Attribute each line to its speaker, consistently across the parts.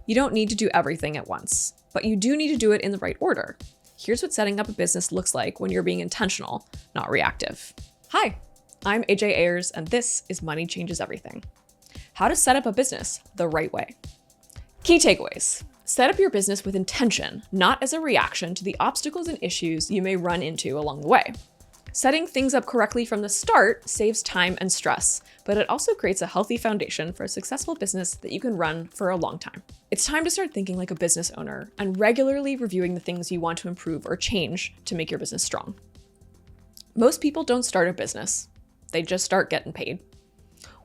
Speaker 1: You don't need to do everything at once, but you do need to do it in the right order. Here's what setting up a business looks like when you're being intentional, not reactive. Hi, I'm AJ Ayers, and this is Money Changes Everything. How to set up a business the right way. Key takeaways. Set up your business with intention, not as a reaction to the obstacles and issues you may run into along the way. Setting things up correctly from the start saves time and stress, but it also creates a healthy foundation for a successful business that you can run for a long time. It's time to start thinking like a business owner and regularly reviewing the things you want to improve or change to make your business strong. Most people don't start a business. They just start getting paid.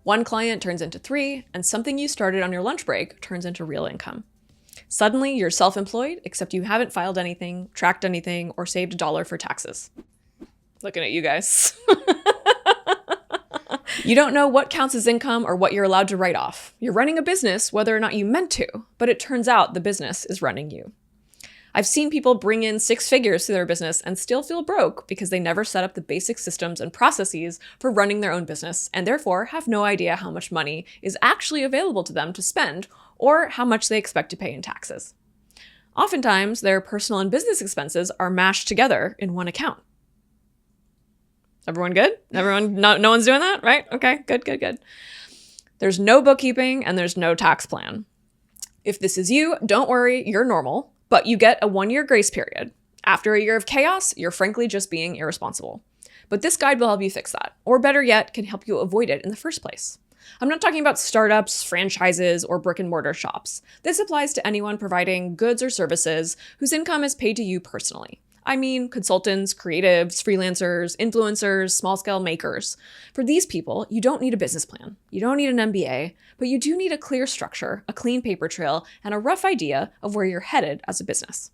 Speaker 1: One client turns into 3, and something you started on your lunch break turns into real income. Suddenly, you're self-employed, except you haven't filed anything, tracked anything, or saved $1 for taxes. Looking at you guys. You don't know what counts as income or what you're allowed to write off. You're running a business whether or not you meant to, but it turns out the business is running you. I've seen people bring in 6 figures to their business and still feel broke because they never set up the basic systems and processes for running their own business and therefore have no idea how much money is actually available to them to spend or how much they expect to pay in taxes. Oftentimes, their personal and business expenses are mashed together in one account. Everyone good? Everyone, no one's doing that, right? Okay, good. There's no bookkeeping and there's no tax plan. If this is you, don't worry, you're normal, but you get a 1-year grace period. After a year of chaos, you're frankly just being irresponsible. But this guide will help you fix that, or better yet, can help you avoid it in the first place. I'm not talking about startups, franchises, or brick and mortar shops. This applies to anyone providing goods or services whose income is paid to you personally. I mean consultants, creatives, freelancers, influencers, small-scale makers. For these people, you don't need a business plan. You don't need an MBA, but you do need a clear structure, a clean paper trail, and a rough idea of where you're headed as a business.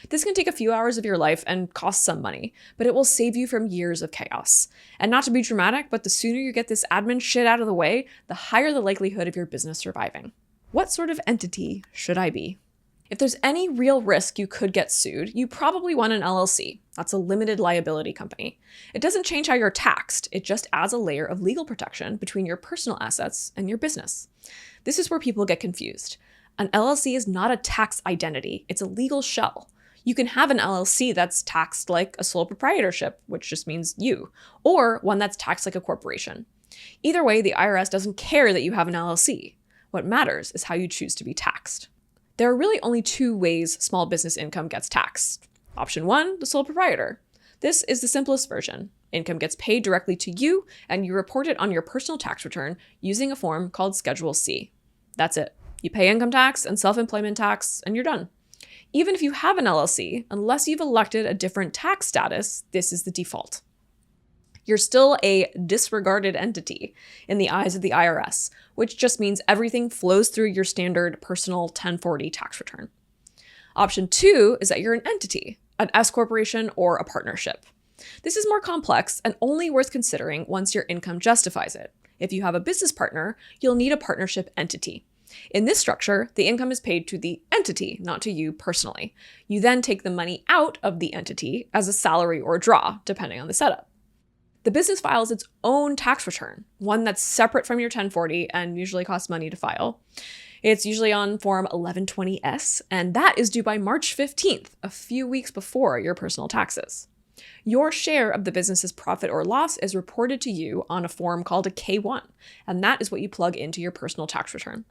Speaker 1: This can take a few hours of your life and cost some money, but it will save you from years of chaos. And not to be dramatic, but the sooner you get this admin shit out of the way, the higher the likelihood of your business surviving. What sort of entity should I be? If there's any real risk you could get sued, you probably want an LLC. That's a limited liability company. It doesn't change how you're taxed. It just adds a layer of legal protection between your personal assets and your business. This is where people get confused. An LLC is not a tax identity. It's a legal shell. You can have an LLC that's taxed like a sole proprietorship, which just means you, or one that's taxed like a corporation. Either way, the IRS doesn't care that you have an LLC. What matters is how you choose to be taxed. There are really only 2 ways small business income gets taxed. Option 1, the sole proprietor. This is the simplest version. Income gets paid directly to you, and you report it on your personal tax return using a form called Schedule C. That's it. You pay income tax and self-employment tax, and you're done. Even if you have an LLC, unless you've elected a different tax status, this is the default. You're still a disregarded entity in the eyes of the IRS, which just means everything flows through your standard personal 1040 tax return. Option 2 is that you're an entity, an S-Corporation or a partnership. This is more complex and only worth considering once your income justifies it. If you have a business partner, you'll need a partnership entity. In this structure, the income is paid to the entity, not to you personally. You then take the money out of the entity as a salary or draw, depending on the setup. The business files its own tax return, one that's separate from your 1040 and usually costs money to file. It's usually on Form 1120S, and that is due by March 15th, a few weeks before your personal taxes. Your share of the business's profit or loss is reported to you on a form called a K-1, and that is what you plug into your personal tax return.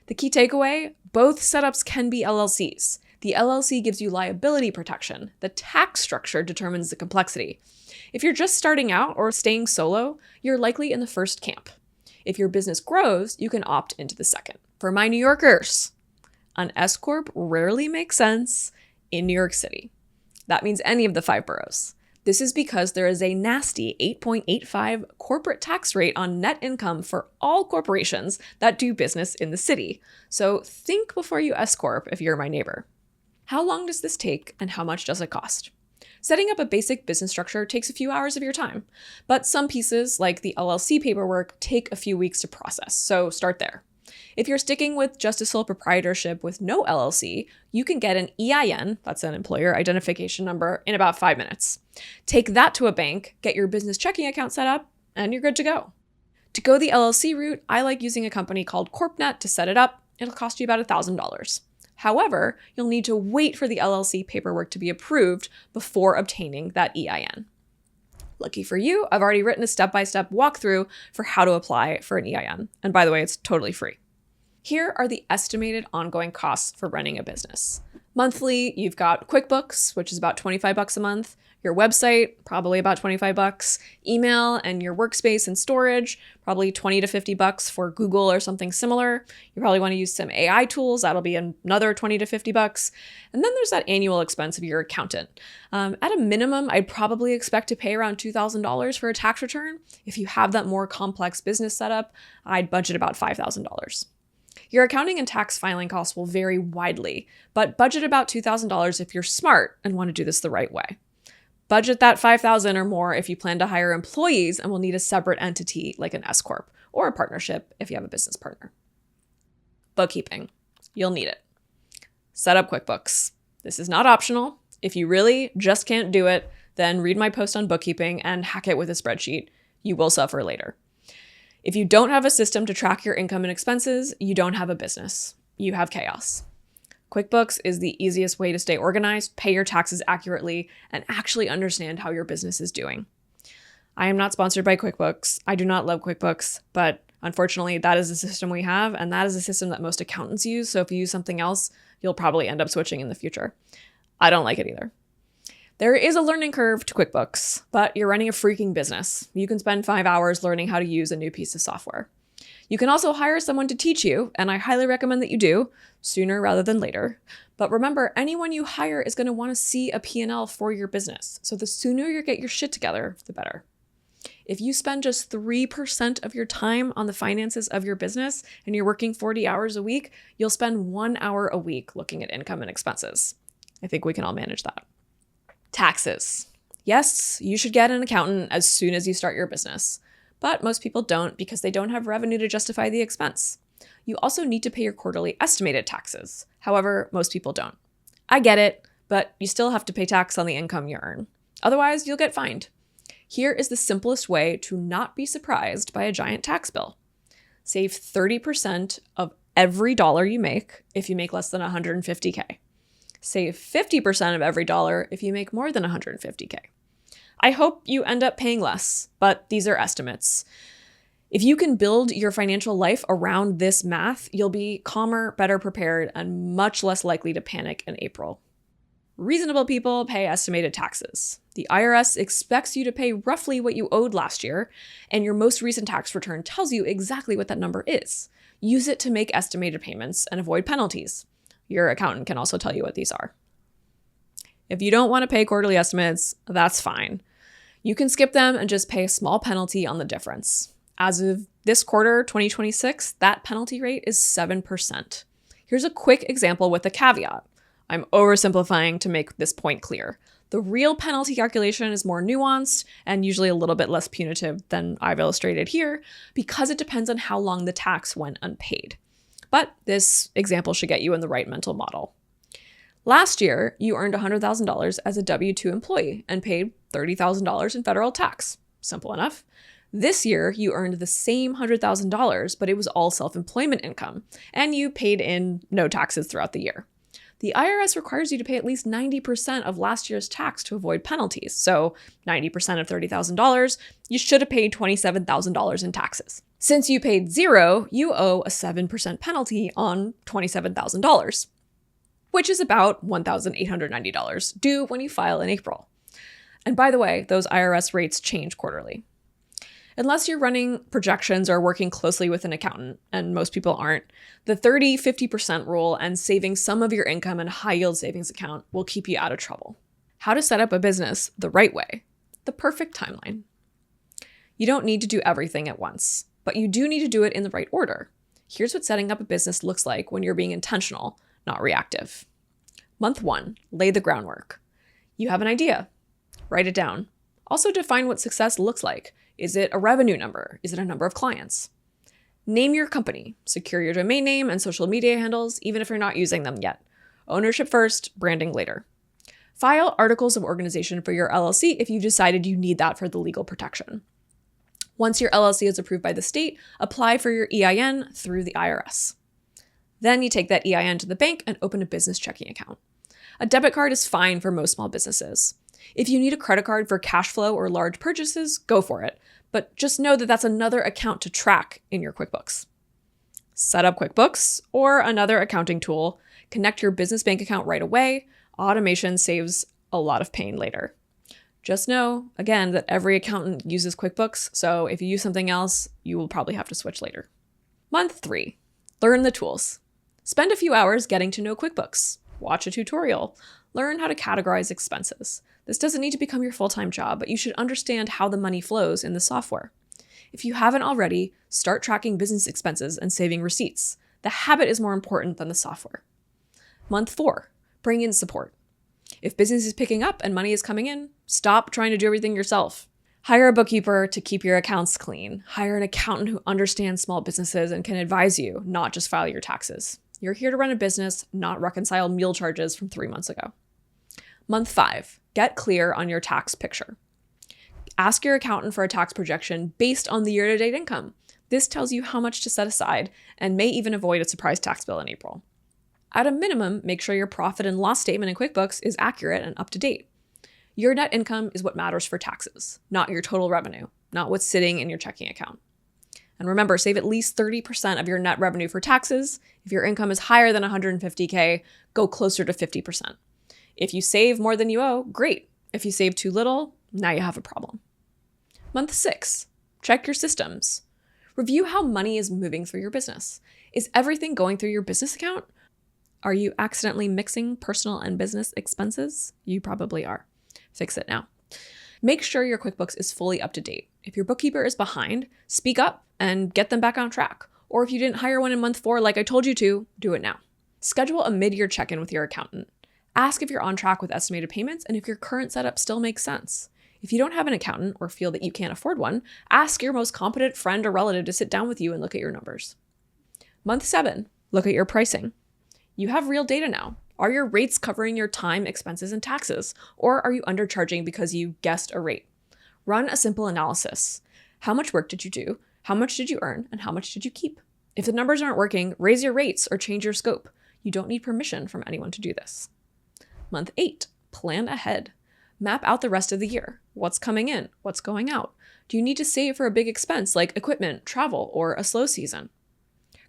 Speaker 1: The key takeaway, both setups can be LLCs. The LLC gives you liability protection. The tax structure determines the complexity. If you're just starting out or staying solo, you're likely in the first camp. If your business grows, you can opt into the second. For my New Yorkers, an S-Corp rarely makes sense in New York City. That means any of the 5 boroughs. This is because there is a nasty 8.85 corporate tax rate on net income for all corporations that do business in the city. So think before you S-Corp if you're my neighbor. How long does this take and how much does it cost? Setting up a basic business structure takes a few hours of your time, but some pieces, like the LLC paperwork, take a few weeks to process, so start there. If you're sticking with just a sole proprietorship with no LLC, you can get an EIN, that's an employer identification number, in about 5 minutes. Take that to a bank, get your business checking account set up, and you're good to go. To go the LLC route, I like using a company called CorpNet to set it up. It'll cost you about $1,000. However, you'll need to wait for the LLC paperwork to be approved before obtaining that EIN. Lucky for you, I've already written a step-by-step walkthrough for how to apply for an EIN. And by the way, it's totally free. Here are the estimated ongoing costs for running a business. Monthly, you've got QuickBooks, which is about $25 a month. Your website, probably about $25. Email and your workspace and storage, probably $20 to $50 for Google or something similar. You probably want to use some AI tools. That'll be another $20 to $50. And then there's that annual expense of your accountant. At a minimum, I'd probably expect to pay around $2,000 for a tax return. If you have that more complex business setup, I'd budget about $5,000. Your accounting and tax filing costs will vary widely, but budget about $2,000 if you're smart and want to do this the right way. Budget that $5,000 or more if you plan to hire employees and will need a separate entity like an S-Corp or a partnership if you have a business partner. Bookkeeping. You'll need it. Set up QuickBooks. This is not optional. If you really just can't do it, then read my post on bookkeeping and hack it with a spreadsheet. You will suffer later. If you don't have a system to track your income and expenses, you don't have a business. You have chaos. QuickBooks is the easiest way to stay organized, pay your taxes accurately, and actually understand how your business is doing. I am not sponsored by QuickBooks. I do not love QuickBooks, but unfortunately, that is the system we have, and that is a system that most accountants use. So if you use something else, you'll probably end up switching in the future. I don't like it either. There is a learning curve to QuickBooks, but you're running a freaking business. You can spend 5 hours learning how to use a new piece of software. You can also hire someone to teach you, and I highly recommend that you do, sooner rather than later. But remember, anyone you hire is going to want to see a P&L for your business. So the sooner you get your shit together, the better. If you spend just 3% of your time on the finances of your business and you're working 40 hours a week, you'll spend 1 hour a week looking at income and expenses. I think we can all manage that. Taxes. Yes, you should get an accountant as soon as you start your business. But most people don't because they don't have revenue to justify the expense. You also need to pay your quarterly estimated taxes. However, most people don't. I get it, but you still have to pay tax on the income you earn. Otherwise, you'll get fined. Here is the simplest way to not be surprised by a giant tax bill. Save 30% of every dollar you make if you make less than $150K. Save 50% of every dollar if you make more than $150K. I hope you end up paying less, but these are estimates. If you can build your financial life around this math, you'll be calmer, better prepared, and much less likely to panic in April. Reasonable people pay estimated taxes. The IRS expects you to pay roughly what you owed last year, and your most recent tax return tells you exactly what that number is. Use it to make estimated payments and avoid penalties. Your accountant can also tell you what these are. If you don't want to pay quarterly estimates, that's fine. You can skip them and just pay a small penalty on the difference. As of this quarter, 2026, that penalty rate is 7%. Here's a quick example with a caveat. I'm oversimplifying to make this point clear. The real penalty calculation is more nuanced and usually a little bit less punitive than I've illustrated here because it depends on how long the tax went unpaid. But this example should get you in the right mental model. Last year, you earned $100,000 as a W-2 employee and paid $30,000 in federal tax. Simple enough. This year, you earned the same $100,000, but it was all self-employment income, and you paid in no taxes throughout the year. The IRS requires you to pay at least 90% of last year's tax to avoid penalties. So 90% of $30,000, you should have paid $27,000 in taxes. Since you paid zero, you owe a 7% penalty on $27,000. Which is about $1,890 due when you file in April. And by the way, those IRS rates change quarterly. Unless you're running projections or working closely with an accountant, and most people aren't, the 30-50% rule and saving some of your income in a high-yield savings account will keep you out of trouble. How to set up a business the right way. The perfect timeline. You don't need to do everything at once, but you do need to do it in the right order. Here's what setting up a business looks like when you're being intentional, not reactive. Month 1, lay the groundwork. You have an idea. Write it down. Also define what success looks like. Is it a revenue number? Is it a number of clients? Name your company. Secure your domain name and social media handles, even if you're not using them yet. Ownership first, branding later. File articles of organization for your LLC if you've decided you need that for the legal protection. Once your LLC is approved by the state, apply for your EIN through the IRS. Then you take that EIN to the bank and open a business checking account. A debit card is fine for most small businesses. If you need a credit card for cash flow or large purchases, go for it. But just know that that's another account to track in your QuickBooks. Set up QuickBooks or another accounting tool. Connect your business bank account right away. Automation saves a lot of pain later. Just know, again, that every accountant uses QuickBooks, so if you use something else, you will probably have to switch later. Month 3, learn the tools. Spend a few hours getting to know QuickBooks. Watch a tutorial. Learn how to categorize expenses. This doesn't need to become your full-time job, but you should understand how the money flows in the software. If you haven't already, start tracking business expenses and saving receipts. The habit is more important than the software. Month 4, bring in support. If business is picking up and money is coming in, stop trying to do everything yourself. Hire a bookkeeper to keep your accounts clean. Hire an accountant who understands small businesses and can advise you, not just file your taxes. You're here to run a business, not reconcile meal charges from 3 months ago. Month 5, get clear on your tax picture. Ask your accountant for a tax projection based on the year-to-date income. This tells you how much to set aside and may even avoid a surprise tax bill in April. At a minimum, make sure your profit and loss statement in QuickBooks is accurate and up to date. Your net income is what matters for taxes, not your total revenue, not what's sitting in your checking account. And remember, save at least 30% of your net revenue for taxes. If your income is higher than $150K, go closer to 50%. If you save more than you owe, great. If you save too little, now you have a problem. Month 6, check your systems. Review how money is moving through your business. Is everything going through your business account? Are you accidentally mixing personal and business expenses? You probably are. Fix it now. Make sure your QuickBooks is fully up to date. If your bookkeeper is behind, speak up and get them back on track. Or if you didn't hire one in month 4 like I told you to, do it now. Schedule a mid-year check-in with your accountant. Ask if you're on track with estimated payments and if your current setup still makes sense. If you don't have an accountant or feel that you can't afford one, ask your most competent friend or relative to sit down with you and look at your numbers. Month 7, look at your pricing. You have real data now. Are your rates covering your time, expenses, and taxes? Or are you undercharging because you guessed a rate? Run a simple analysis. How much work did you do? How much did you earn? And how much did you keep? If the numbers aren't working, raise your rates or change your scope. You don't need permission from anyone to do this. Month 8, plan ahead. Map out the rest of the year. What's coming in? What's going out? Do you need to save for a big expense like equipment, travel, or a slow season?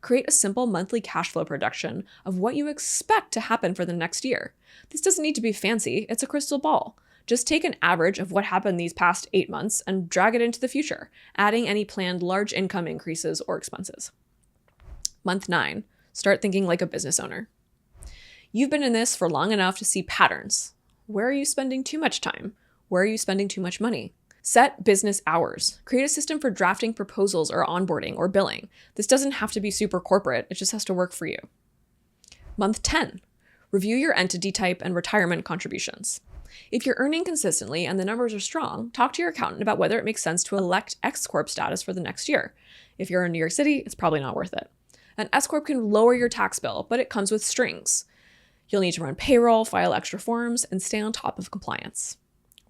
Speaker 1: Create a simple monthly cash flow projection of what you expect to happen for the next year. This doesn't need to be fancy, it's a crystal ball. Just take an average of what happened these past 8 months and drag it into the future, adding any planned large income increases or expenses. Month 9, start thinking like a business owner. You've been in this for long enough to see patterns. Where are you spending too much time? Where are you spending too much money? Set business hours. Create a system for drafting proposals or onboarding or billing. This doesn't have to be super corporate, it just has to work for you. Month 10, review your entity type and retirement contributions. If you're earning consistently and the numbers are strong, talk to your accountant about whether it makes sense to elect S-Corp status for the next year. If you're in New York City, it's probably not worth it. An S-Corp can lower your tax bill, but it comes with strings. You'll need to run payroll, file extra forms, and stay on top of compliance.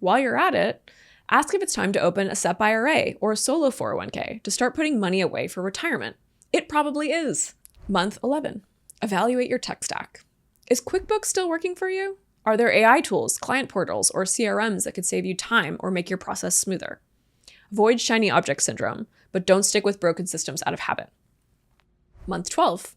Speaker 1: While you're at it, ask if it's time to open a SEP IRA or a solo 401k to start putting money away for retirement. It probably is. Month 11, evaluate your tech stack. Is QuickBooks still working for you? Are there AI tools, client portals, or CRMs that could save you time or make your process smoother? Avoid shiny object syndrome, but don't stick with broken systems out of habit. Month 12,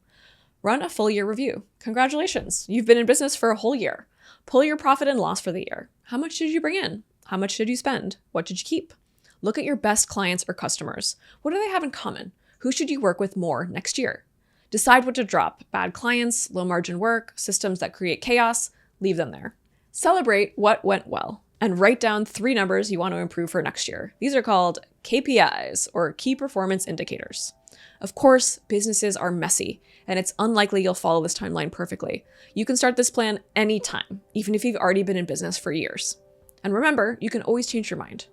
Speaker 1: run a full year review. Congratulations, you've been in business for a whole year. Pull your profit and loss for the year. How much did you bring in? How much did you spend? What did you keep? Look at your best clients or customers. What do they have in common? Who should you work with more next year? Decide what to drop. Bad clients, low margin work, systems that create chaos, leave them there. Celebrate what went well and write down 3 numbers you want to improve for next year. These are called KPIs or key performance indicators. Of course, businesses are messy and it's unlikely you'll follow this timeline perfectly. You can start this plan anytime, even if you've already been in business for years. And remember, you can always change your mind.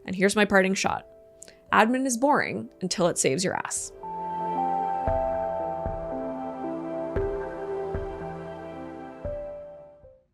Speaker 1: And here's my parting shot. Admin is boring until it saves your ass.